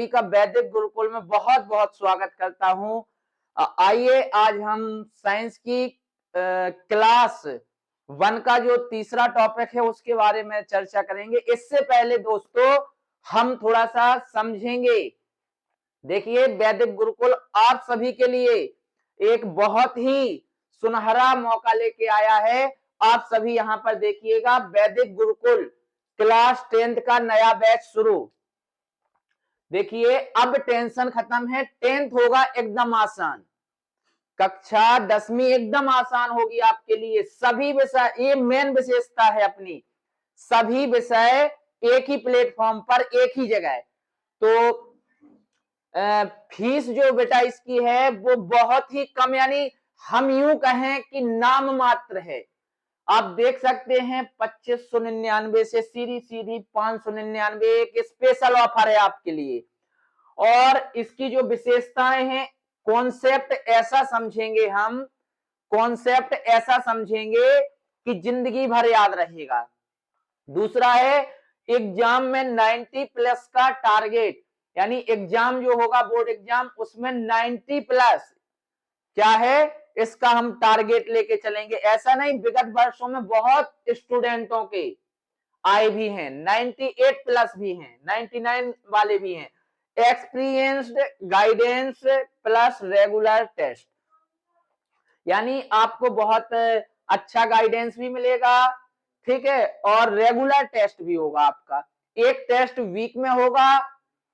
का वैदिक गुरुकुल में बहुत बहुत स्वागत करता हूं। आइए आज हम साइंस की क्लास 1 का जो तीसरा टॉपिक है उसके बारे में चर्चा करेंगे। इससे पहले दोस्तों हम थोड़ा सा समझेंगे। देखिए, वैदिक गुरुकुल आप सभी के लिए एक बहुत ही सुनहरा मौका लेके आया है। आप सभी यहां पर देखिएगा, वैदिक गुरुकुल क्लास 10th का नया बैच शुरू। देखिए, अब टेंशन खत्म है, 10th होगा एकदम आसान। कक्षा 10वीं एकदम आसान होगी आपके लिए। सभी विषय, ये मेन विशेषता है अपनी, सभी विषय एक ही प्लेटफॉर्म पर, एक ही जगह। तो फीस जो बेटा इसकी है वो बहुत ही कम, यानी हम यूं कहें कि नाम मात्र है। आप देख सकते हैं 2599 से सीधी 599 एक स्पेशल ऑफर है आपके लिए। और इसकी जो विशेषताएं हैं, कॉन्सेप्ट ऐसा समझेंगे हम, कॉन्सेप्ट ऐसा समझेंगे कि जिंदगी भर याद रहेगा। दूसरा है एग्जाम में 90 प्लस का टारगेट, यानी एग्जाम जो होगा बोर्ड एग्जाम उसमें 90 प्लस क्या है इसका हम टारगेट लेके चलेंगे। ऐसा नहीं, विगत वर्षों में बहुत स्टूडेंटों के आए भी हैं, 98 प्लस भी हैं, 99 वाले भी हैं। Experienced guidance plus regular test, यानी आपको बहुत अच्छा गाइडेंस भी मिलेगा, ठीक है, और रेगुलर टेस्ट भी होगा आपका। एक टेस्ट वीक में होगा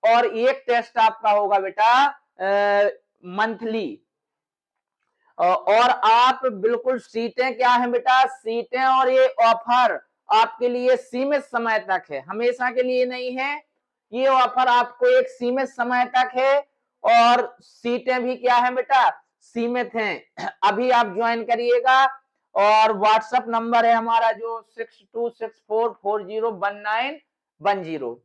और एक टेस्ट आपका होगा बेटा मंथली। और आप बिल्कुल, सीटें क्या है बेटा, सीटें और ये ऑफर आपके लिए सीमित समय तक है, हमेशा के लिए नहीं है। ये ऑफर आपको एक सीमित समय तक है और सीटें भी क्या है बेटा, सीमित हैं। अभी आप ज्वाइन करिएगा और व्हाट्सएप नंबर है हमारा जो 6264401910।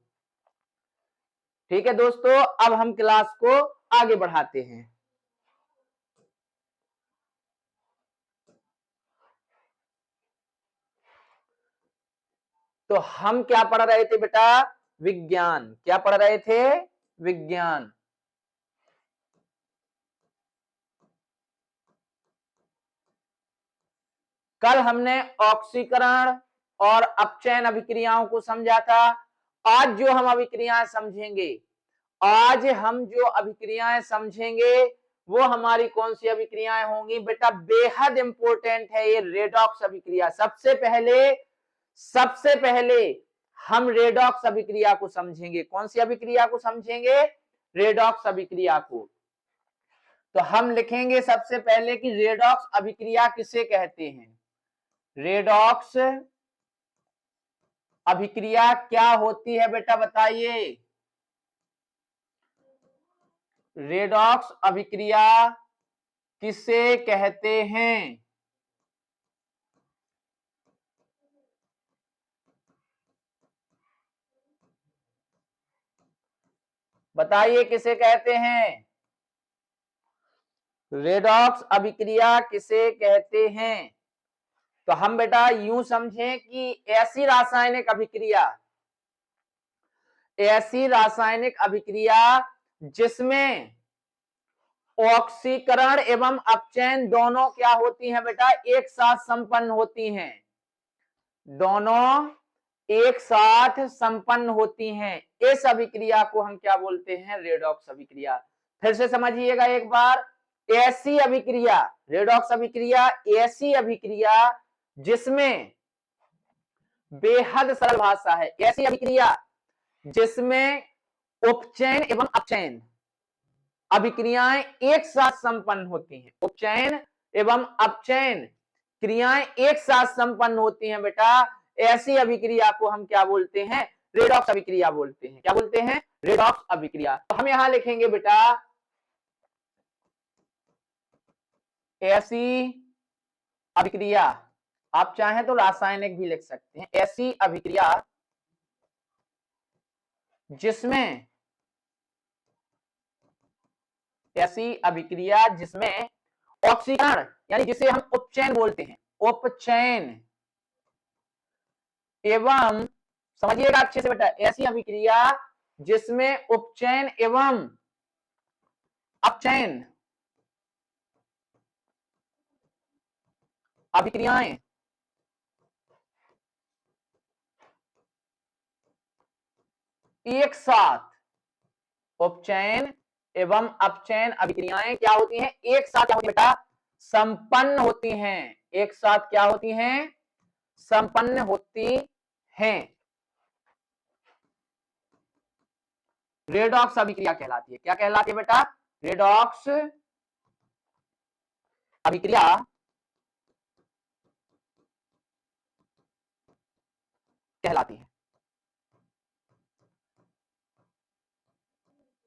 ठीक है दोस्तों, अब हम क्लास को आगे बढ़ाते हैं। तो हम क्या पढ़ रहे थे बेटा, विज्ञान। क्या पढ़ रहे थे, विज्ञान। कल हमने ऑक्सीकरण और अपचयन अभिक्रियाओं को समझा था। आज जो हम अभिक्रियाएं समझेंगे, आज हम जो अभिक्रियाएं समझेंगे वो हमारी कौन सी अभिक्रियाएं होंगी बेटा, बेहद इंपॉर्टेंट है ये रेडॉक्स अभिक्रिया। सबसे पहले हम रेडॉक्स अभिक्रिया को समझेंगे। कौन सी अभिक्रिया को समझेंगे, रेडॉक्स अभिक्रिया को। तो हम लिखेंगे सबसे पहले कि रेडॉक्स अभिक्रिया किसे कहते हैं। रेडॉक्स अभिक्रिया क्या होती है बेटा, बताइए। रेडॉक्स अभिक्रिया किसे कहते हैं, बताइए किसे कहते हैं। रेडॉक्स अभिक्रिया किसे कहते हैं। तो हम बेटा यूं समझें कि ऐसी रासायनिक अभिक्रिया जिसमें ऑक्सीकरण एवं अपचयन दोनों क्या होती हैं बेटा, एक साथ संपन्न होती हैं। दोनों एक साथ संपन्न होती हैं। इस अभिक्रिया को हम क्या बोलते हैं, रेडॉक्स अभिक्रिया। फिर से समझिएगा एक बार, ऐसी अभिक्रिया, रेडॉक्स अभिक्रिया ऐसी अभिक्रिया जिसमें, बेहद सरल भाषा है, ऐसी अभिक्रिया जिसमें उपचयन एवं अपचयन अभिक्रियाएं एक साथ संपन्न होती हैं। उपचयन एवं अपचयन क्रियाएं एक साथ संपन्न होती हैं बेटा, ऐसी अभिक्रिया को हम क्या बोलते हैं, रेडॉक्स अभिक्रिया बोलते हैं। क्या बोलते हैं, रेडॉक्स अभिक्रिया। तो हम यहां लिखेंगे बेटा, ऐसी अभिक्रिया, आप चाहें तो रासायनिक भी लिख सकते हैं, ऐसी अभिक्रिया जिसमें, ऐसी अभिक्रिया जिसमें ऑक्सीकरण, यानी जिसे हम उपचयन बोलते हैं, उपचयन एवं, समझिएगा अच्छे से बेटा, ऐसी अभिक्रिया जिसमें उपचयन एवं अपचयन अभिक्रियाएं एक साथ, उपचयन एवं अपचयन अभिक्रियाएं क्या होती हैं, एक साथ क्या होती है बेटा, संपन्न होती हैं। एक साथ क्या होती हैं, संपन्न होती हैं। रेडॉक्स अभिक्रिया कहलाती है। क्या कहलाती है बेटा, रेडॉक्स अभिक्रिया कहलाती है।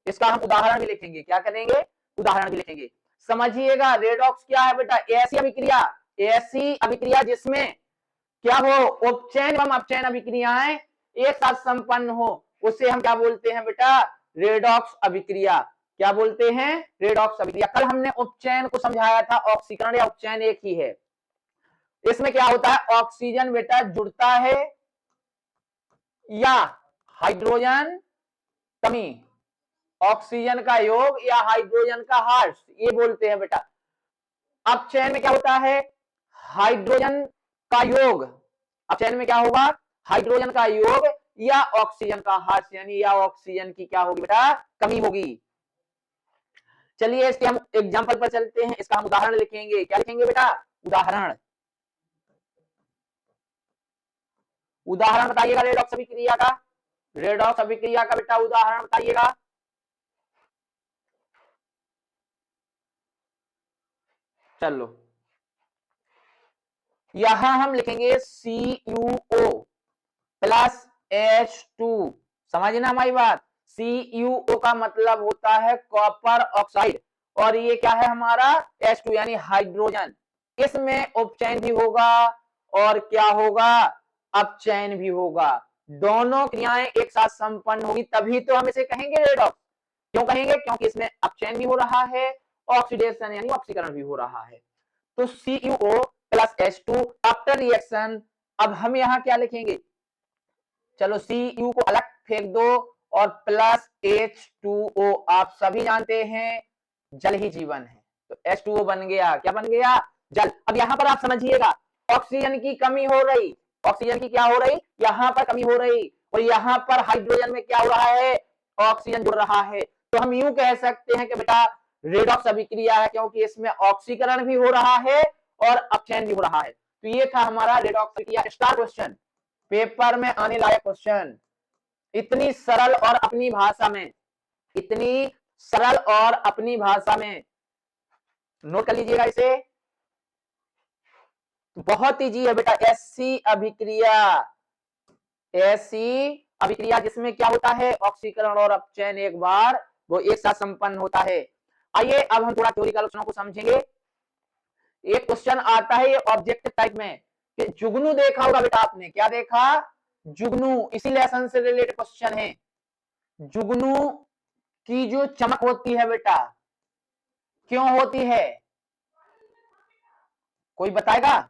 इसका हम उदाहरण भी लिखेंगे। क्या करेंगे, उदाहरण भी लिखेंगे। समझिएगा, रेडॉक्स क्या है बेटा, ऐसी अभिक्रिया जिसमें क्या हो, उपचयन एवं अपचयन अभिक्रियाएं एक साथ संपन्न हो, उसे हम क्या बोलते हैं बेटा, रेडॉक्स अभिक्रिया। क्या बोलते हैं, रेडॉक्स अभिक्रिया। कल हमने उपचयन को समझाया था, ऑक्सीकरण या उपचयन एक ही है। इसमें क्या होता है, ऑक्सीजन बेटा जुड़ता है या हाइड्रोजन कमी, ऑक्सीजन का योग या हाइड्रोजन का ह्रास, ये बोलते हैं बेटा। अपचयन में क्या होता है, हाइड्रोजन का योग। अपचयन में क्या होगा, हाइड्रोजन का योग या ऑक्सीजन का ह्रास, यानी या ऑक्सीजन की क्या होगी बेटा, कमी होगी। चलिए इसके हम एग्जांपल पर चलते हैं, इसका हम उदाहरण लिखेंगे। क्या लिखेंगे बेटा, उदाहरण। उदाहरण बताइएगा रेडॉक्स अभिक्रिया का, रेडॉक्स अभिक्रिया का बेटा उदाहरण बताइएगा। चलो यहां हम लिखेंगे CuO प्लस H2। समझना हमारी बात, CuO का मतलब होता है कॉपर ऑक्साइड, और ये क्या है हमारा H2 यानी हाइड्रोजन। इसमें उपचयन भी होगा और क्या होगा, अपचयन भी होगा। दोनों क्रियाएं एक साथ संपन्न होगी, तभी तो हम इसे कहेंगे रेडॉक्स। क्यों कहेंगे, क्योंकि इसमें अपचयन भी हो रहा है, ऑक्सीडेशन यानी ऑक्सीकरण भी हो रहा है। तो CuO plus H2 after reaction. अब हम यहां क्या लिखेंगे, चलो Cu को अलग फेंक दो और प्लस H2O। आप सभी जानते हैं जल ही जीवन है, तो H2O बन गया, क्या बन गया, जल। अब यहां पर आप समझिएगा, ऑक्सीजन की कमी हो रही, ऑक्सीजन की क्या हो रही, यहां पर कमी हो रही, और यहां पर हाइड्रोजन में क्या हो रहा है, ऑक्सीजन जुड़ रहा है। तो हम यूं कह सकते हैं कि बेटा रेडॉक्स अभिक्रिया है, क्योंकि इसमें ऑक्सीकरण भी हो रहा है और अपचयन भी हो रहा है। तो ये था हमारा रेडॉक्स अभिक्रिया स्टार क्वेश्चन, पेपर में आने लायक क्वेश्चन। इतनी सरल और अपनी भाषा में, इतनी सरल और अपनी भाषा में, नोट कर लीजिएगा इसे, बहुत इजी है बेटा। ऐसी अभिक्रिया जिसमें क्या होता है, ऑक्सीकरण और अपचयन एक बार वो एक साथ संपन्न होता है। आइए अब हम थोड़ा थ्योरी क्वेश्चनों को समझेंगे। एक क्वेश्चन आता है ये ऑब्जेक्टिव टाइप में, कि जुगनू देखा होगा बेटा आपने, क्या देखा, जुगनू। इसी लेसन से रिलेटेड क्वेश्चन है। जुगनू की जो चमक होती है बेटा, क्यों होती है, कोई बताएगा,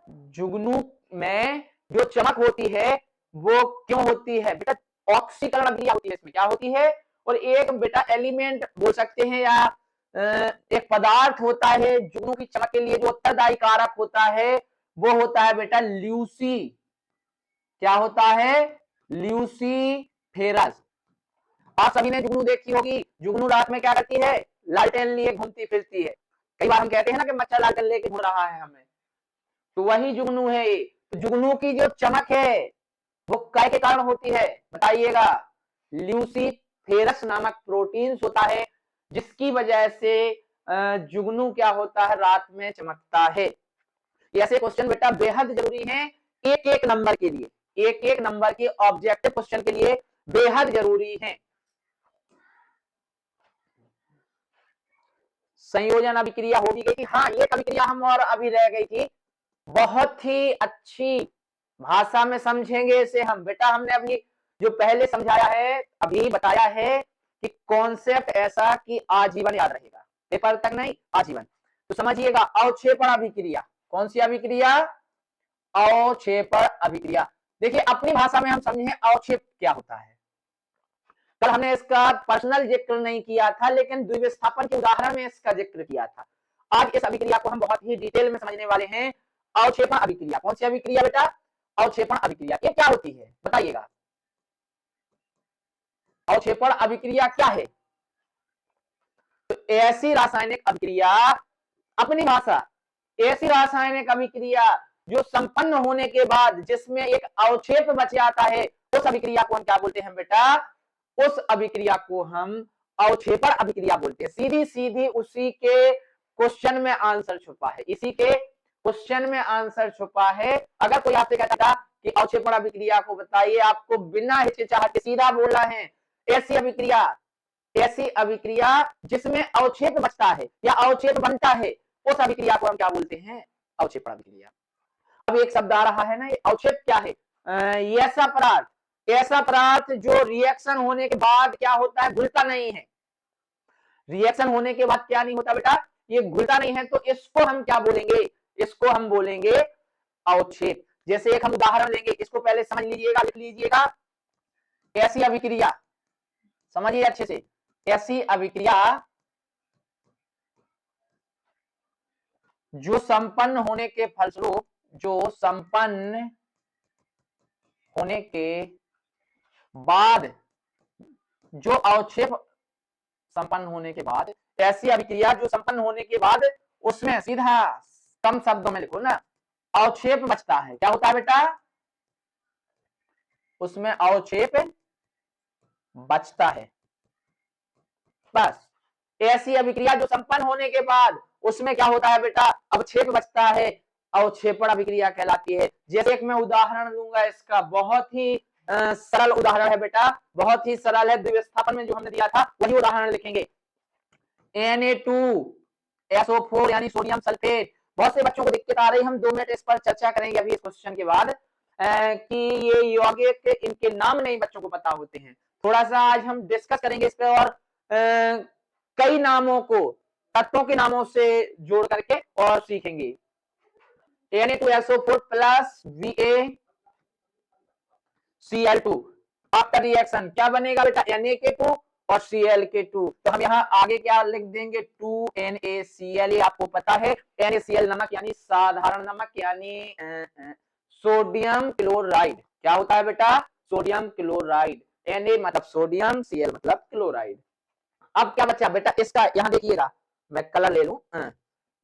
जुगनू में जो चमक होती है वो क्यों होती है बेटा, ऑक्सीकरण अभिक्रिया होती है इसमें, क्या होती है। और एक बेटा एलिमेंट बोल सकते हैं या एक पदार्थ होता है जुगनू की चमक के लिए जो उत्तरदायी कारक होता है, वो होता है बेटा ल्यूसी। क्या होता है, ल्यूसीफेरस। आप सभी ने जुगनू देखी होगी। जुगनू रात में क्या करती है, लालटेन लिए घूमती फिरती है। कई बार हम कहते हैं ना कि मच्छर लालटेन लेके घूम रहा है हमें, तो वही जुगनू है। तो जुगनू की जो चमक है वो काय के कारण होती है, बताइएगा, ल्यूसीफेरस नामक प्रोटीन होता है, जिसकी वजह से जुगनू क्या होता है, रात में चमकता है। ऐसे क्वेश्चन बेटा बेहद जरूरी हैं, एक एक नंबर के लिए, एक एक नंबर के ऑब्जेक्टिव क्वेश्चन के लिए बेहद जरूरी है। संयोजन अभिक्रिया हो भी गई थी, हाँ ये अभिक्रिया हम और अभी रह गई थी। बहुत ही अच्छी भाषा में समझेंगे इसे हम बेटा। हमने अभी जो पहले समझाया है, अभी बताया है कि कॉन्सेप्ट ऐसा कि आजीवन याद रहेगा, पेपर तक नहीं, आजीवन। तो समझिएगा, अवक्षेपण अभिक्रिया, कौन सी अभिक्रिया, अवक्षेपण अभिक्रिया। देखिए अपनी भाषा में हम समझें अवक्षेप क्या होता है। कल हमने इसका पर्सनल जिक्र नहीं किया था, लेकिन द्विविस्थापन के उदाहरण में इसका जिक्र किया था। आज इस अभिक्रिया को हम बहुत ही डिटेल में समझने वाले हैं। अवक्षेपण अभिक्रिया, कौन सी अभिक्रिया बेटा? अवक्षेपण अभिक्रिया। ये क्या होती है बताइएगा? अवक्षेपण अभिक्रिया क्या है? तो ऐसी रासायनिक अभिक्रिया, अपनी भाषा, ऐसी रासायनिक अभिक्रिया जो संपन्न होने के बाद जिसमें एक अवक्षेप बच जाता है, उस अभिक्रिया को हम क्या बोलते हैं बेटा? उस अभिक्रिया को हम अवक्षेपण अभिक्रिया बोलते हैं। सीधी सीधी उसी के क्वेश्चन में आंसर छुपा है, इसी के क्वेश्चन में आंसर छुपा है। अगर कोई आपसे कहता था कि अवक्षेपण अभिक्रिया को बताइए, आपको बिना हिचकिचाहट के सीधा बोलना है ऐसी अभिक्रिया, ऐसी अभिक्रिया जिसमें अवक्षेप बचता है या अवक्षेप बनता है, उस अभिक्रिया को हम क्या बोलते हैं? अवक्षेपण अभिक्रिया। अब एक शब्द आ रहा है ना, ये अवक्षेप क्या है? ऐसा पदार्थ, ऐसा पदार्थ जो रिएक्शन होने के बाद क्या होता है? घुलता नहीं है। रिएक्शन होने के बाद क्या नहीं होता बेटा? ये घुलता नहीं है, तो इसको हम क्या बोलेंगे? इसको हम बोलेंगे अवक्षेप। जैसे एक हम उदाहरण लेंगे, इसको पहले समझ लीजिएगा, लिख लीजिएगा। ऐसी अभिक्रिया, समझिए अच्छे से, ऐसी अभिक्रिया जो संपन्न होने के फलस्वरूप, जो संपन्न होने के बाद, जो अवक्षेप संपन्न होने के बाद, ऐसी अभिक्रिया जो संपन्न होने के बाद उसमें सीधा कम शब्दों में लिखो ना, अवक्षेप बचता है। क्या होता है बेटा? उसमें अवक्षेप बचता है। बस, ऐसी अभिक्रिया जो संपन्न होने के बाद उसमें क्या होता है बेटा? अवक्षेप बचता है, अवक्षेपण अभिक्रिया कहलाती है। जैसे एक मैं उदाहरण दूंगा इसका, बहुत ही सरल उदाहरण है बेटा, बहुत ही सरल है। द्विविस्थापन में जो हमने दिया था वही उदाहरण लिखेंगे। Na2SO4 यानी सोडियम सल्फेट। बहुत से बच्चों को दिक्कत आ रही है, हम 2 मिनट इस पर चर्चा करेंगे अभी इस क्वेश्चन के बाद, कि ये यौगिक, इनके नाम नहीं बच्चों को पता होते हैं। थोड़ा सा आज हम डिस्कस करेंगे इस पे, और कई नामों को तत्वों के नामों से जोड़ करके और सीखेंगे। Na2SO4 plus VaCl2 after reaction क्या बनेगा बेटा? Na के2 और Cl के2। तो हम यहाँ आगे क्या लिख देंगे? 2NaCl। ये आपको पता है, NaCl नमक यानी साधारण नमक, यानी सोडियम क्लोराइड। क्या होता है बेटा? Sodium chloride. Na मतलब सोडियम, Cl मतलब क्लोराइड। अब क्या बचा बेटा इसका? यहाँ देखिएगा, मैं कलर ले लूं।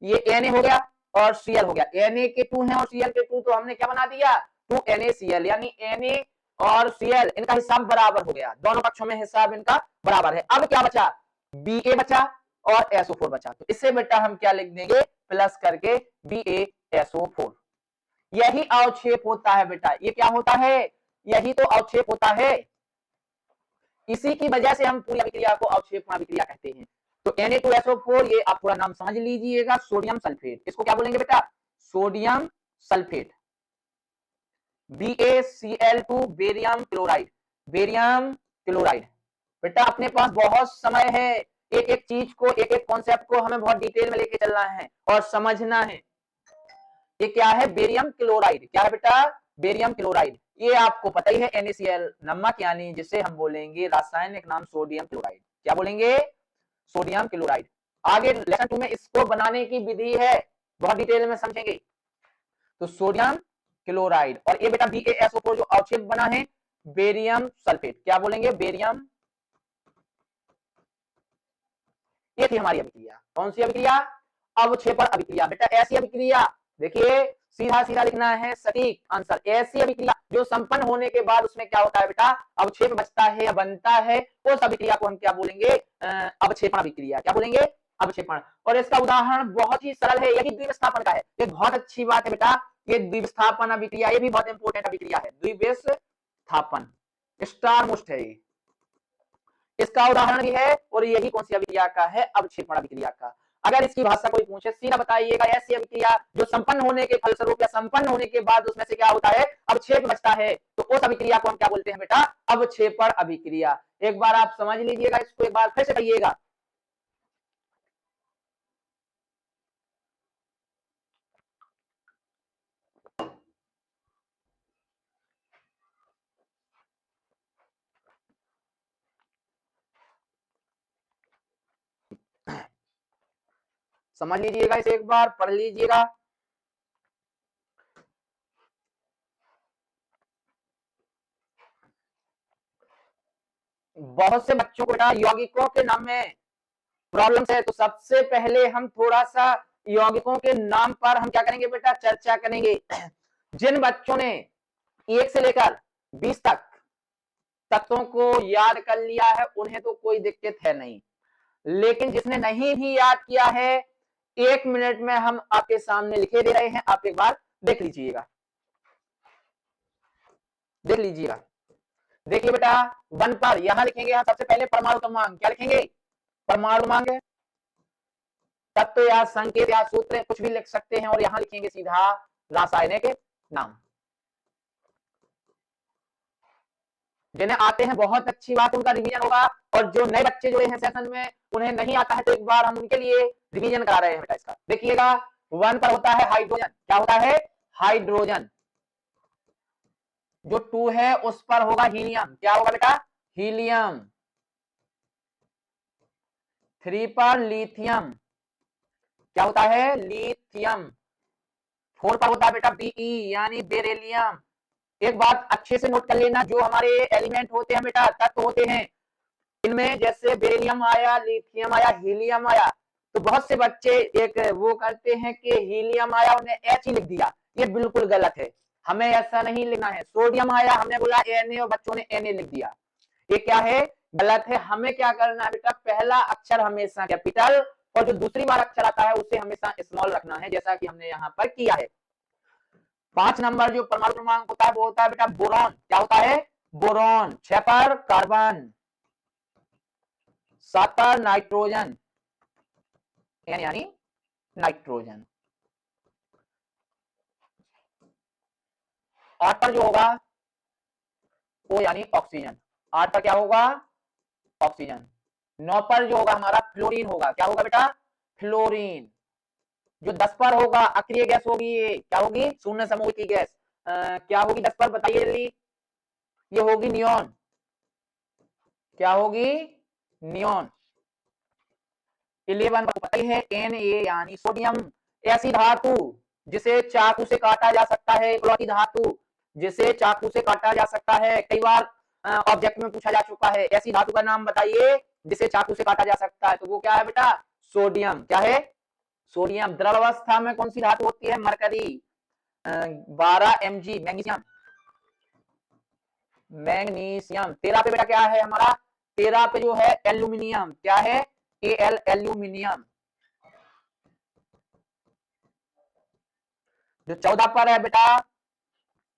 ये Na हो गया और Cl हो गया। Na के2 है और Cl के2, तो हमने क्या बना दिया? 2NaCl, यानी Na और Cl इनका हिसाब बराबर हो गया, दोनों पक्षों में हिसाब इनका बराबर है। अब क्या बचा? Ba बचा और SO4 बचा। तो इससे बेटा हम क्या लिख देंगे? प्लस करके BaSO4। यही अवक्षेप होता है बेटा। ये क्या होता है? यही तो अवक्षेप होता है। इसी की वजह से हम पूरी अभिक्रिया को अवक्षेपण अभिक्रिया कहते हैं। तो Na2SO4, ये आप पूरा नाम समझ लीजिएगा, सोडियम सल्फेट। इसको क्या बोलेंगे बेटा? Sodium sulphate. BaCl2 barium chloride, barium chloride. बेटा अपने पास बहुत समय है, एक एक चीज को, एक एक कॉन्सेप्ट को हमें बहुत डिटेल में लेके चलना है और समझना है। ये क्या है? Barium chloride. क्या है बेटा? Barium chloride. ये आपको पता ही है, NaCl नमक, यानी जिसे हम बोलेंगे रासायनिक नाम सोडियम क्लोराइड। क्या बोलेंगे? Sodium chloride. आगे लेसन 2 में इसको बनाने की विधि है, बहुत डिटेल में समझेंगे। तो सोडियम क्लोराइड और ये बेटा BaSO4 जो अवक्षेप बना है, बेरियम सल्फेट। क्या बोलेंगे? बेरियम। ये थी हमारी अभिक्रिया। कौन सी अभिक्रिया? अवक्षेपण अभिक्रिया। बेटा ऐसी अभिक्रिया, देखिए सीधा सीधा लिखना है, सटीक आंसर। ऐसी अभिक्रिया जो संपन्न होने के बाद उसमें क्या होता है बेटा? अवक्षेप बचता है या बनता है, उस अभिक्रिया को हम क्या बोलेंगे? अवक्षेपण अभिक्रिया। क्या बोलेंगे? अवक्षेपण। और इसका उदाहरण बहुत ही सरल है, यही द्विविस्थापन का है। ये बहुत अच्छी बात है बेटा, ये द्विविस्थापन अभिक्रिया, ये भी बहुत इंपॉर्टेंट अभिक्रिया है। द्विविस्थापन स्टार मोस्ट है ये, इसका उदाहरण भी है। और यही कौन सी अभिक्रिया का है? अवक्षेपण अभिक्रिया का। अगर इसकी भाषा कोई पूछे, सीधा बताइएगा, ऐसी अभिक्रिया जो संपन्न होने के फलस्वरूप या संपन्न होने के बाद उसमें से क्या होता है? अवक्षेप बचता है, तो उस अभिक्रिया को हम क्या बोलते हैं बेटा? अवक्षेपण अभिक्रिया। एक बार आप समझ लीजिएगा, इसको एक बार फिर से कहिएगा। समझ लीजिएगा, इसे एक बार पढ़ लीजिएगा। बहुत से बच्चों को बेटा यौगिकों के नाम में प्रॉब्लम्स है, तो सबसे पहले हम थोड़ा सा यौगिकों के नाम पर हम क्या करेंगे बेटा, चर्चा करेंगे। जिन बच्चों ने 1 से लेकर 20 तक तत्वों को याद कर लिया है उन्हें तो कोई दिक्कत है नहीं, लेकिन जिसने नहीं भी याद किया है 1 मिनट में हम आपके सामने लिखे दे रहे हैं, आप एक बार देख लीजिएगा। देख लीजिएगा, देखिए बेटा 1 पर यहां लिखेंगे हम सबसे पहले परमाणु क्रमांक। क्या लिखेंगे? परमाणु क्रमांक, तत्व या संकेत या सूत्र कुछ भी लिख सकते हैं, और यहां लिखेंगे सीधा रासायनिक नाम। जिन्हें आते हैं बहुत अच्छी बात, उनका रिवीजन होगा, और जो नए बच्चे जुड़े हैं सेशन में उन्हें नहीं आता है तो एक बार हम उनके लिए रिवीजन करा रहे हैं बेटा इसका। देखिएगा 1 पर होता है हाइड्रोजन। क्या होता है? हाइड्रोजन। जो 2 है उस पर होगा हीलियम। क्या होगा बेटा? हीलियम। 3 पर लिथियम। क्या होता है? लिथियम। 4 पर होता है बेटा Be यानी बेरिलियम। एक बात अच्छे से नोट कर लेना, जो हमारे एलिमेंट होते हैं बेटा, तत्व होते हैं, इनमें जैसे बेरिलियम आया, लिथियम आया, हीलियम आया, तो बहुत से बच्चे एक वो करते हैं कि हीलियम आया उन्हें H ही लिख दिया। ये बिल्कुल गलत है, हमें ऐसा नहीं लिखना है। सोडियम आया, हमने बोला Na और बच्चों ने Na लिख दिया, ये क्या है? गलत है। हमें क्या करना है बेटा, पहला अक्षर हमेशा कैपिटल और जो दूसरी बार अक्षर आता है उसे हमेशा स्मॉल रखना है, जैसा कि हमने यहाँ पर किया है। 5 नंबर जो परमाणु क्रमांक होता है वो होता है बेटा बोरॉन। क्या होता है? बोरॉन। 6 पर कार्बन। 7 पर नाइट्रोजन, यानी नाइट्रोजन। 8 पर जो होगा वो यानी ऑक्सीजन। 8 पर क्या होगा? ऑक्सीजन। 9 पर जो होगा हमारा फ्लोरीन होगा। क्या होगा बेटा? फ्लोरीन। जो 10 पर होगा अक्रिय गैस होगी, ये क्या होगी? शून्य समूह की गैस। क्या होगी 10 पर? बताइए जल्दी। ये होगी नियोन। क्या होगी? नियोन। 11 पर पता ही है Na यानी सोडियम। ऐसी धातु जिसे चाकू से काटा जा सकता है, इकलौती धातु जिसे चाकू से काटा जा सकता है, कई बार ऑब्जेक्ट में पूछा जा चुका है। ऐसी धातु का नाम बताइए जिसे चाकू से काटा जा सकता है, तो वो क्या है बेटा? सोडियम। क्या है? सोडियम। द्रव अवस्था में कौन सी धातु होती है? मरकरी। 12 Mg magnesium. मैग्नीशियम। 13 पे बेटा क्या है हमारा? 13 पे जो है एल्यूमिनियम। क्या है? Al aluminium. जो 14 पर है बेटा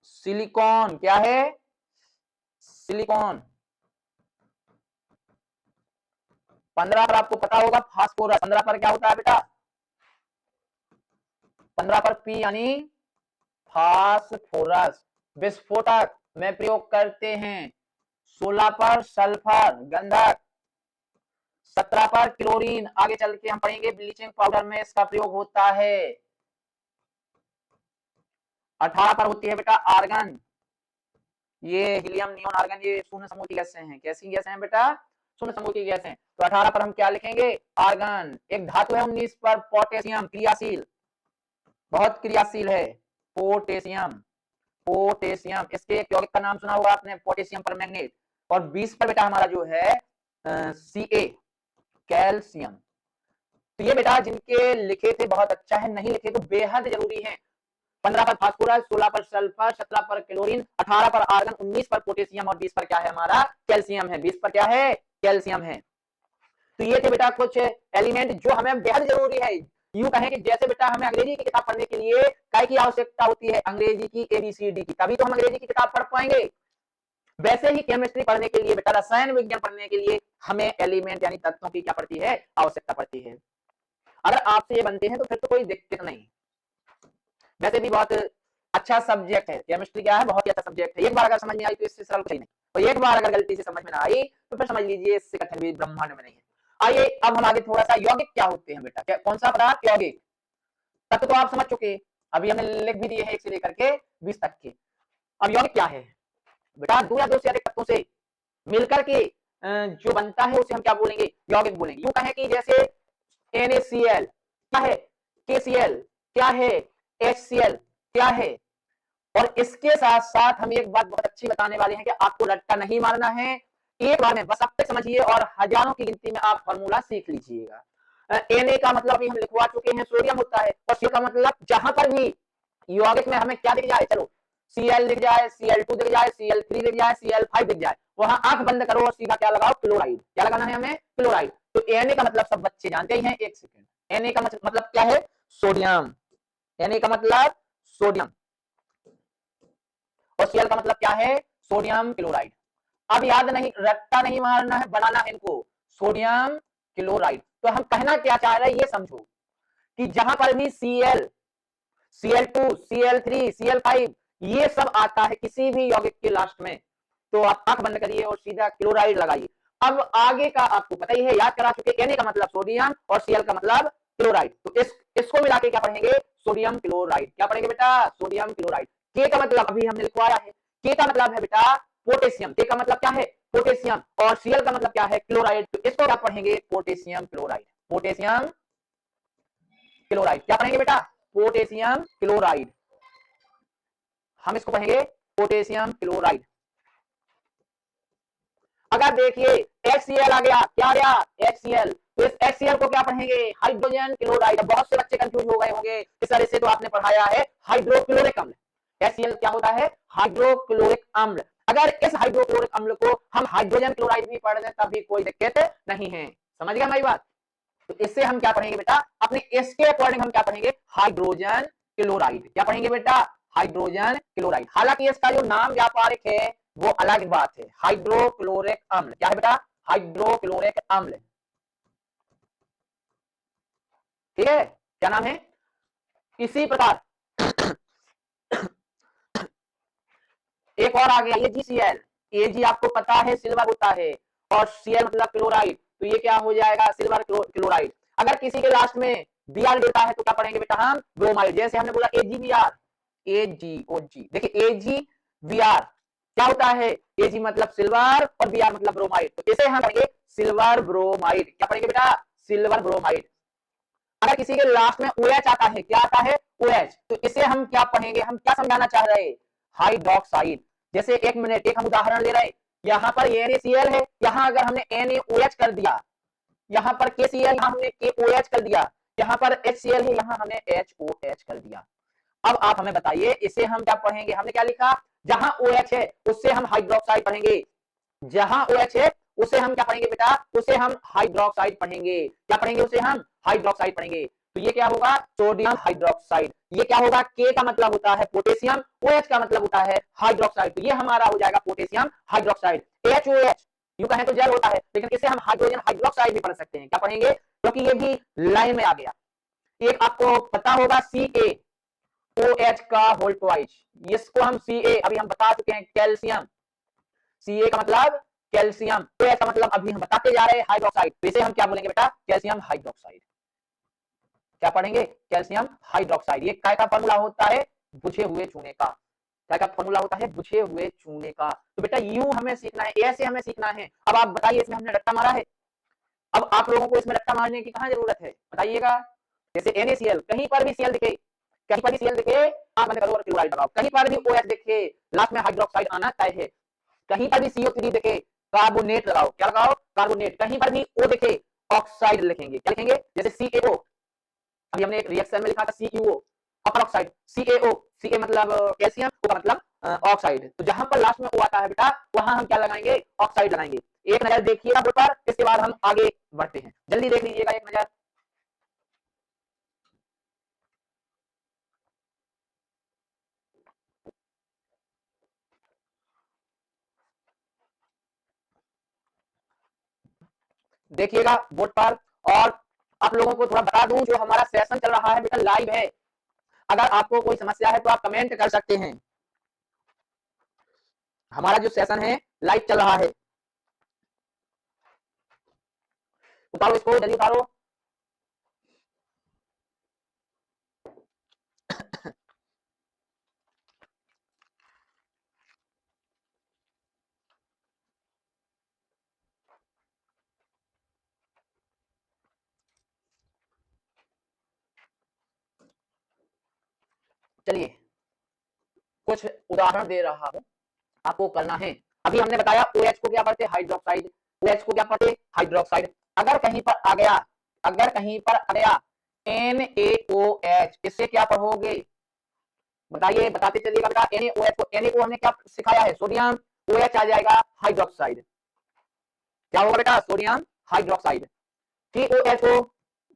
सिलिकॉन। क्या है? सिलिकॉन। 15 पर आपको पता होगा फास्फोरस। 15 पर क्या होता है बेटा? 15 पर P यानी फास्फोरस। विस्फोटक में प्रयोग करते हैं। 16 पर सल्फर गंधक। 17 पर क्लोरीन। आगे चल के हम पढ़ेंगे ब्लीचिंग पाउडर में इसका प्रयोग होता है। 18 पर होती है बेटा आर्गन। ये हीलियम, नियोन, आर्गन, ये शून्य समूह की गैसें हैं। कैसी गैसें हैं बेटा? शून्य समूह की गैसें। तो 18 पर हम क्या लिखेंगे? आर्गन। एक धातु है 19 पर पोटेशियम। क्रियाशील, बहुत क्रियाशील है पोटेशियम। पोटेशियम, इसके एक यौगिक का नाम सुना होगा आपने, पोटेशियम परमैंगनेट। और 20 पर बेटा हमारा जो है Ca कैल्शियम। तो ये बेटा जिनके लिखे थे बहुत अच्छा है, नहीं लिखे तो बेहद जरूरी है। 15 पर फास्फोरस, 16 पर सल्फर, 17 पर क्लोरीन, 18 पर आर्गन, 19 पर पोटेशियम और 20 पर क्या है हमारा? कैल्शियम है। 20 पर क्या है? कैल्शियम है। तो ये थे बेटा कुछ एलिमेंट जो हमें बेहद जरूरी है। यूं कहें कि जैसे बेटा हमें अंग्रेजी की किताब पढ़ने के लिए काय की आवश्यकता होती है? अंग्रेजी की ABCD की, तभी तो हम अंग्रेजी की किताब पढ़ पाएंगे। वैसे ही केमिस्ट्री पढ़ने के लिए बेटा, रसायन विज्ञान पढ़ने के लिए हमें एलिमेंट यानी तत्वों की क्या पड़ती है? आवश्यकता पड़ती है। अगर आपसे ये बनते हैं तो फिर तो कोई दिक्कत नहीं। वैसे भी बहुत अच्छा सब्जेक्ट है केमिस्ट्री। क्या है? बहुत ही अच्छा सब्जेक्ट है। एक बार अगर समझ में आई तो इससे सरल कुछ नहीं, और एक बार अगर गलती से समझ में ना आई तो फिर समझ लीजिए इससे कठिन भी ब्रह्मांड में नहीं है। आइए अब हम आगे थोड़ा सा यौगिक क्या होते हैं बेटा, कौन सा पदार्थ? यौगिक। तत्व तो आप समझ चुके, अभी हमने लिख भी दिए हैं 1 से लेकर के 20 तक के। अब यौगिक क्या है बेटा? 2 या 2 से अधिक तत्वों से मिलकर के जो बनता है उसे हम क्या बोलेंगे? यौगिक बोलेंगे। यूं कहें कि जैसे NaCl क्या है KCl, क्या है HCl, क्या है। और इसके साथ साथ हम एक बात बहुत अच्छी बताने वाले हैं कि आपको रट्टा नहीं मारना है, एक बार में बस आप समझिए और हजारों की गिनती में आप फॉर्मूला सीख लीजिएगा। Na का मतलब अभी हम लिखवा चुके हैं सोडियम होता है, और Cl का मतलब जहां पर भी यौगिक में हमें क्या दिख जाए, चलो Cl दिख जाए, Cl2 दिख जाए, Cl3 दिख जाए, Cl5 दिख जाए, वहां आंख बंद करो और सीधा क्या लगाओ, क्लोराइड। क्या लगाना है हमें, क्लोराइड। तो Na का मतलब सब बच्चे जानते ही हैं, एक सेकेंड। Na का मतलब क्या है, सोडियम। Na का मतलब सोडियम, और Cl का मतलब क्या है, सोडियम क्लोराइड। अब याद नहीं, रट्टा नहीं मारना है, बनाना है इनको, सोडियम क्लोराइड। तो हम कहना क्या चाह रहे हैं ये समझो, कि जहां पर भी Cl, Cl2, Cl3, Cl5 ये सब आता है किसी भी यौगिक के लास्ट में, तो आप आंख बंद करिए और सीधा क्लोराइड लगाइए। अब आगे का आपको पता ही है, याद करा चुके, Na का मतलब सोडियम और Cl का मतलब क्लोराइड। तो इसको मिला के क्या पढ़ेंगे, सोडियम क्लोराइड। क्या पढ़ेंगे बेटा, सोडियम क्लोराइड। K का मतलब अभी हमने लिखवाया है, K का मतलब है बेटा पोटेशियम। K का मतलब क्या है, पोटेशियम, और Cl का मतलब क्या है, क्लोराइड। तो इसको क्या पढ़ेंगे, पोटेशियम क्लोराइड। पोटेशियम क्लोराइड क्या पढ़ेंगे बेटा, पोटेशियम क्लोराइड। हम इसको पढ़ेंगे पोटेशियम क्लोराइड। अगर देखिए HCl आ गया, क्या आ गया, HCl, तो इस HCl को क्या पढ़ेंगे, हाइड्रोजन क्लोराइड। बहुत से बच्चे कंफ्यूज हो गए होंगे, इस तरह से तो आपने पढ़ाया है हाइड्रोक्लोरिक अम्ल। HCl क्या होता है, हाइड्रोक्लोरिक अम्ल। अगर इस हाइड्रोक्लोरिक अम्ल को हम हाइड्रोजन क्लोराइड भी पढ़ दें तब भी कोई दिक्कत नहीं है। समझ गया हमारी बात। तो इससे हम क्या पढ़ेंगे बेटा, अपने इसके अकॉर्डिंग हम क्या पढ़ेंगे, हाइड्रोजन क्लोराइड। क्या पढ़ेंगे बेटा, हाइड्रोजन क्लोराइड। हालांकि इसका जो नाम व्यापारिक है वो अलग बात है, हाइड्रोक्लोरिक अम्ल। क्या है बेटा, हाइड्रोक्लोरिक अम्ल। ठीक है, क्या नाम है। इसी प्रकार एक और आ गया AgCl। Ag आपको पता है सिल्वर होता है, और Cl मतलब क्लोराइड, तो ये क्या हो जाएगा, सिल्वर क्लोराइड। अगर किसी के लास्ट में Br देता है तो क्या पढ़ेंगे बेटा, हम ब्रोमाइड। जैसे हमने बोला AgBr, AgOG। देखिए AgBr क्या होता है, Ag मतलब सिल्वर और Br मतलब ब्रोमाइड, तो इसे हम पढ़ेंगे सिल्वर ब्रोमाइड। क्या पढ़ेंगे बेटा, सिल्वर ब्रोमाइड। अगर किसी के लास्ट में OH आता है, क्या आता है, OH, तो इसे हम क्या पढ़ेंगे, हम क्या समझाना चाह रहे हैं, हाइड्रोक्साइड। जैसे एक मिनट, एक हम उदाहरण ले रहे हैं, यहाँ पर NaCl है, यहाँ अगर हमने NaOH कर दिया, यहाँ पर KCl, यहाँ हमने KOH कर दिया, यहाँ पर HCl है, यहाँ हमने HOH कर दिया। अब आप हमें बताइए इसे हम क्या पढ़ेंगे, हमने क्या लिखा, जहां OH है उससे हम हाइड्रोक्साइड पढ़ेंगे, जहां OH है उसे हम क्या पढ़ेंगे बेटा, उसे हम हाइड्रोक्साइड पढ़ेंगे। क्या पढ़ेंगे, उसे हम हाइड्रोक्साइड पढ़ेंगे। तो ये क्या होगा, सोडियम हाइड्रोक्साइड। ये क्या होगा, K का मतलब होता है पोटेशियम, OH का मतलब होता है हाइड्रोक्साइड, तो ये हमारा हो जाएगा पोटेशियम हाइड्रोक्साइड। HOH यूं कहें तो जल होता है, लेकिन इसे हम हाइड्रोजन हाइड्रोक्साइड भी पढ़ सकते हैं। क्या पढ़ेंगे, क्योंकि ये भी लाइन में आ गया। एक आपको पता होगा CaOH का होल ट्वाइस, इसको हम Ca अभी हम बता चुके हैं, कैल्शियम। Ca का मतलब कैल्शियम, तो ऐसा मतलब अभी हम बताते जा रहे हैं हाइड्रोक्साइड, तो इसे हम क्या बोलेंगे बेटा, कैल्शियम हाइड्रोक्साइड। क्या पढ़ेंगे, कैल्शियम हाइड्रोक्साइड। ये काय का फॉर्मूला होता है, बुझे हुए चूने का। क्या का फॉर्मूला होता है, बुझे हुए चूने का। तो बेटा यूं हमें सीखना है, ऐसे हमें सीखना है। अब आप बताइए, इसमें हमने रट्टा मारा है, अब आप लोगों को इसमें रट्टा मारने की कहां जरूरत है, बताइएगा। जैसे NaCl, कहीं पर भी Cl दिखे, कहीं पर भी Cl दिखे, आप मैंने करो क्लोराइड लगाओ। कहीं पर भी OH दिखे, लास्ट में हाइड्रोक्साइड आना तय है। कहीं पर भी CO3 दिखे, कार्बोनेट लगाओ। क्या लगाओ, कार्बोनेट। कहीं पर भी O दिखे, ऑक्साइड लिखेंगे। क्या लिखेंगे, जैसे CaO, अभी हमने एक रिएक्शन में लिखा था CuO, अपर ऑक्साइड। CaO, Ca मतलब कैल्शियम, O का मतलब ऑक्साइड। तो जहां पर लास्ट में O आता है बेटा, वहां हम क्या लगाएंगे, ऑक्साइड लगाएंगे। एक नजर देखिएगा बोर्ड पर, इसके बाद हम आगे बढ़ते हैं, जल्दी देख लीजिएगा एक नजर। देखिएगा बोर्ड पर। और आप लोगों को थोड़ा बता दूं, जो हमारा सेशन चल रहा है बेटा लाइव है, अगर आपको कोई समस्या है तो आप कमेंट कर सकते हैं। हमारा जो सेशन है लाइव चल रहा है। उतारो इसको, जल्दी उतारो। चलिए कुछ उदाहरण दे रहा हूं, आपको करना है। अभी हमने बताया OH को क्या पढ़ते हाइड्रोक्साइड, OH को क्या पढ़ते हाइड्रोक्साइड। अगर कहीं पर आ गया NaOH, इससे क्या पढ़ोगे बताइए, बताते चलिएगा बेटा। NaOH को, Na को हमने क्या सिखाया है सोडियम, OH आ जाएगा हाइड्रोक्साइड, क्या होगा बेटा सोडियम हाइड्रोक्साइड। TOH को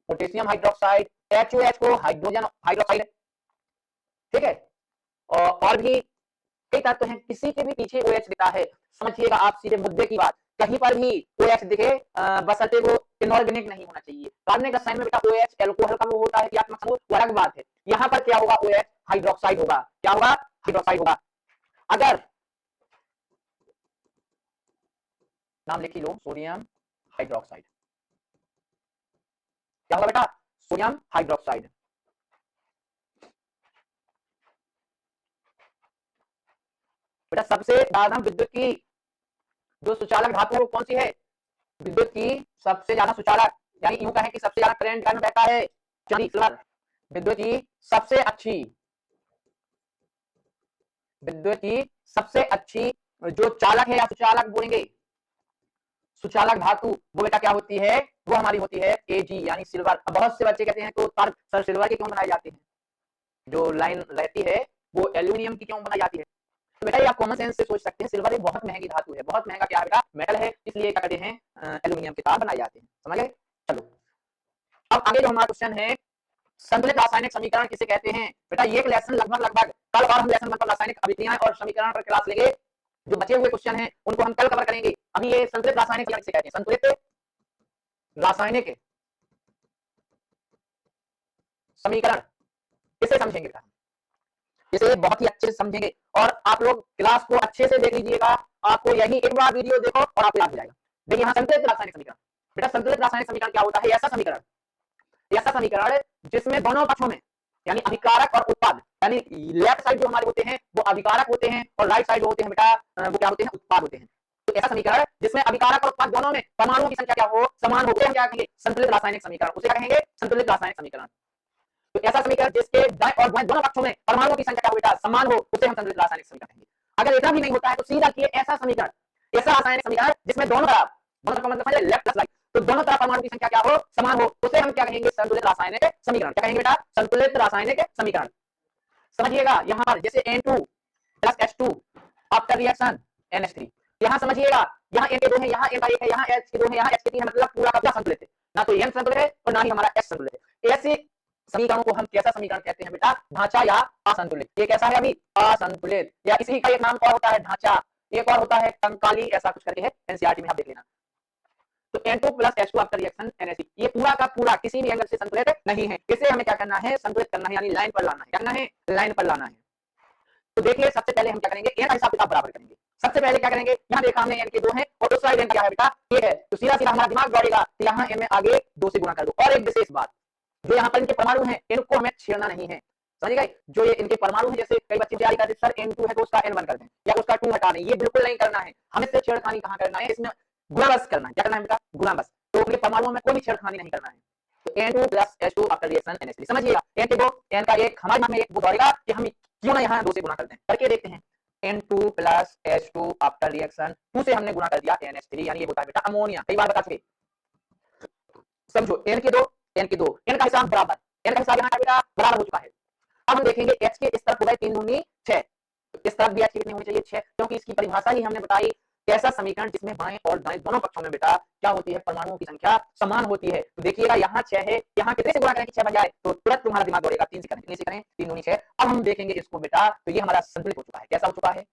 पोटेशियम हाइड्रोक्साइड, HOH को हाइड्रोजन हाइड्रोक्साइड, ठीक है। और भी कई तत्व हैं, किसी के भी पीछे OH दिखा है, समझिएगा आप सीधे मुद्दे की बात। कहीं पर भी OH दिखे बशर्ते वो इनऑर्गेनिक नहीं होना चाहिए। कार्बनिक रसायन में बेटा OH एल्कोहल का वो होता है क्रियात्मक समूह, वो अलग बात है। यहाँ पर क्या होगा OH हाइड्रोक्साइड होगा, क्या होगा हाइड्रोक्साइड होगा। अगर नाम लिख लो सोडियम हाइड्रोक्साइड, क्या होगा बेटा सोडियम हाइड्रोक्साइड। बेटा सबसे ज्यादा विद्युत की जो सुचालक धातु है वो कौन सी है, विद्युत की सबसे ज्यादा सुचालक, यानी यूं कहें कि सबसे ज्यादा करंट में बहता है चांदी सिल्वर। विद्युत की सबसे अच्छी, विद्युत की सबसे अच्छी जो चालक है या सुचालक बोलेंगे, सुचालक धातु, वो बेटा क्या होती है, वो हमारी होती है Ag यानी सिल्वर। अब बहुत से बच्चे कहते हैं तो सर सिल्वर के क्यों बनाए जाते हैं, जो लाइन रहती है वो एल्यूमिनियम की क्यों बनाई जाती है। तो बेटा ये आप कॉमन सेंस से सोच सकते हैं, सिल्वर एक बहुत महंगी धातु है, बहुत महंगा क्या है बेटा मेटल है, इसलिए क्या कहते हैं एल्यूमिनियम के तार बनाए जाते हैं, समझ गए। चलो अब आगे जो हमारा क्वेश्चन है, संतुलित रासायनिक समीकरण किसे कहते हैं। बेटा ये लेसन लगभग कल और हम लेसन मतलब रासायनिक अभिक्रियाएं और समीकरण पर क्लास लेंगे। जो बचे हुए क्वेश्चन हैं उनको हम कल कवर करेंगे। अभी ये संतुलित रासायनिक समीकरण किसे कहते हैं, संतुलित रासायनिक समीकरण किसे समझेंगे बेटा, इसे बहुत ही अच्छे से समझेंगे। और आप लोग क्लास को अच्छे से देख लीजिएगा, आपको यही एक बार वीडियो देखो और आपको याद हो जाएगा। देखिए यहाँ संतुलित रासायनिक समीकरण, बेटा संतुलित रासायनिक समीकरण क्या होता है, ऐसा समीकरण जिसमें दोनों पक्षों में यानी अभिकारक और उत्पाद, यानी लेफ्ट साइड जो हमारे होते हैं वो अभिकारक होते हैं और राइट साइड होते हैं बेटा वो क्या होते हैं उत्पाद होते हैं। तो ऐसा समीकरण जिसमें अभिकारक और उत्पाद दोनों में परमाणुओं की संख्या क्या हो समान हो, हम क्या कहेंगे संतुलित रासायनिक समीकरण, उसे क्या कहेंगे संतुलित रासायनिक समीकरण। तो ऐसा समीकरण जिसके दाएं और बाएं दोनों पक्षों में परमाणुओं की संख्या क्या हो बेटा समान हो, उसे हम संतुलित रासायनिक समीकरण कहेंगे। अगर इतना भी नहीं होता है तो सीधा किए ऐसा समीकरण, ऐसा रासायनिक समीकरण जिसमें दोनों तरफ मतलब लेफ्ट प्लस राइट, तो दोनों तरफ परमाणु की संख्या क्या हो समान हो, उसे हम क्या कहेंगे संतुलित रासायनिक समीकरण। क्या कहेंगे बेटा संतुलित रासायनिक समीकरण। समझिएगा यहाँ पर जैसे N2 plus H2 after reaction NH3, यहाँ समझिएगा यहाँ N के दो है, यहाँ N का एक है, यहाँ H के दो है, यहाँ H के तीन है, मतलब पूरा का पूरा संतुलित है, ना तो N संतुलित है और ना ही हमारा H संतुलित है। ऐसे समीकरणों को हम कैसा समीकरण कहते हैं बेटा ढांचा या असंतुलित। ये कैसा है अभी असंतुलित, या इसी का एक नाम और होता है ढांचा, एक और होता है कंकाली, ऐसा कुछ करके है, एनसीईआरटी में आप देख लेना। तो N2 plus H2 after reaction NH3 ये पूरा का पूरा किसी भी एंगल से संतुलित नहीं है, इसे हमें क्या करना है संतुलित करना है, यानी लाइन पर लाना है, क्या करना है लाइन पर लाना है। तो देखिए सबसे पहले हम क्या करेंगे N का हिसाब किताब बराबर करेंगे। सबसे पहले क्या करेंगे, यहाँ देखा हमने N के दो है और दूसरा N क्या है बेटा एक है, तो सीधा सीधा हमारा दिमाग दौड़ेगा तो यहाँ N में आगे 2 से गुणा कर दो। और एक विशेष बात, जो यहाँ पर इनके परमाणु हैं इनको हमें छेड़ना नहीं है, समझ गए। जो ये इनके परमाणु हैं, जैसे कई बच्चे तैयारी करते हैं सर N2 है तो उसका N1 कर दें या उसका 2 हटा दें, ये बिल्कुल नहीं करना है, हमें सिर्फ छेड़खानी कहाँ करना है, इसमें गुणा बस करना है। क्या करना है बेटा गुणा बस, तो उनके परमाणुओं में कोई छेड़खानी नहीं करना है। तो N2 plus H2 after reaction NH3 समझिएगा, N के दो N का एक हमारे दिमाग में एक वो दौड़ेगा कि हम क्यों ना यहाँ 2 से गुणा करते हैं, करके देखते हैं। N2 plus H2 after reaction 2 से हमने गुणा कर दिया NH3, यानी ये होता है बेटा अमोनिया, कई बार बता चुके। समझो N के दो N का हिसाब बराबर, N का हिसाब यहाँ बेटा बराबर हो चुका है। अब हम देखेंगे H के इस तरफ हो गए 3 दूनी 6, इस तरफ भी H कितनी होनी चाहिए 6, क्योंकि इसकी परिभाषा ही हमने बताई कैसा समीकरण जिसमें बाएं और दाएं दोनों पक्षों में बेटा क्या होती है परमाणुओं की संख्या समान होती है। तो देखिएगा यहाँ 6 है, यहाँ कितने से गुणा करें कि 6 बन जाए, तो तुरंत तुम्हारा दिमाग दौड़ेगा 3 से करें, कितने से करें 3 दूनी 6। अब हम देखेंगे इसको बेटा, तो ये हमारा संतुलित हो चुका है, कैसा हो चुका है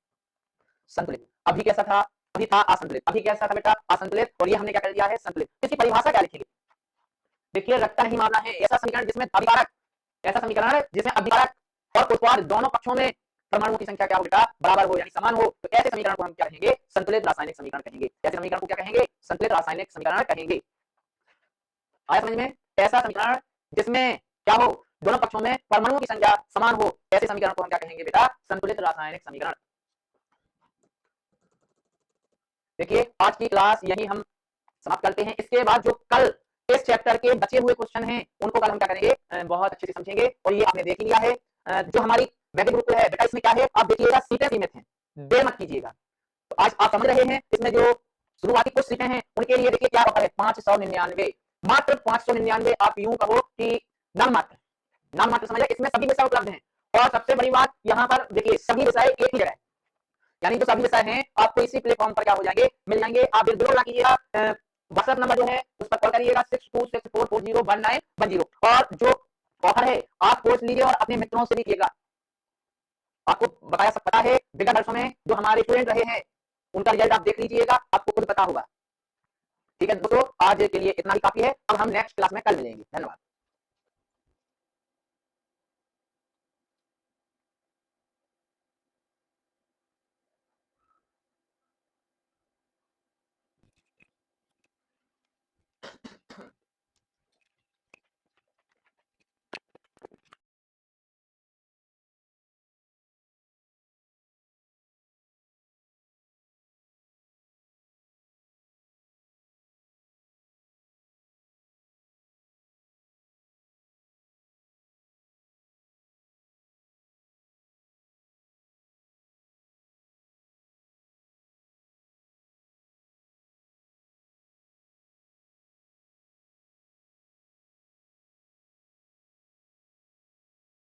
संतुलित। अभी कैसा था, अभी था असंतुलित, अभी कैसा था बेटा असंतुलित, और ये हमने क्या कर दिया है संतुलित। इसकी परिभाषा क्या लिखेंगे, देखिए रट्टा नहीं मारना है, ऐसा समीकरण जिसमें अभिकारक, ऐसा समीकरण जिसमें अभिकारक और उत्पाद दोनों पक्षों में परमाणुओं की संख्या क्या हो बेटा बराबर हो यानी समान हो, तो ऐसे समीकरण को हम क्या कहेंगे संतुलित रासायनिक समीकरण कहेंगे। ऐसे समीकरण को क्या कहेंगे संतुलित रासायनिक समीकरण कहेंगे। आया समझ में, ऐसा समीकरण जिसमें क्या हो दोनों पक्षों में परमाणुओं की संख्या समान हो, ऐसे समीकरण को हम क्या कहेंगे बेटा संतुलित रासायनिक समीकरण। देखिए आज की क्लास यही हम समाप्त करते हैं, इसके बाद जो कल इस चैप्टर के बचे हुए क्वेश्चन हैं उनको कल हम क्या करेंगे बहुत अच्छे से समझेंगे। और ये आपने देख लिया है जो हमारी वैदिक गुरुकुल है बेटा, इसमें क्या है आप देखिएगा, सीटें सीमित हैं, देर मत कीजिएगा। तो आज आप समझ रहे हैं, इसमें जो शुरुआती कुछ सीटें हैं उनके लिए देखिए क्या ऑफर है, 599, मात्र 599। आप यूं कहो कि नाम मात्र, नाम मात्र समझ, इसमें सभी विषय उपलब्ध हैं। और सबसे बड़ी बात यहाँ पर देखिए, सभी विषय एक ही जगह, यानी जो सभी विषय हैं आपको इसी प्लेटफॉर्म पर क्या हो जाएंगे, मिल जाएंगे। आप बिल्कुल ना कीजिएगा, व्हाट्सएप नंबर जो है उस पर कॉल करिएगा 6264401910। और जो ऑफर है आप कोर्स लीजिए और अपने मित्रों से भी कीजिएगा। आपको बताया सब पता है, विगत वर्षों में जो हमारे स्टूडेंट रहे हैं उनका रिजल्ट आप देख लीजिएगा, आपको खुद पता होगा। ठीक है दोस्तों, आज के लिए इतना ही काफी है। अब हम नेक्स्ट क्लास में कल मिलेंगे। धन्यवाद।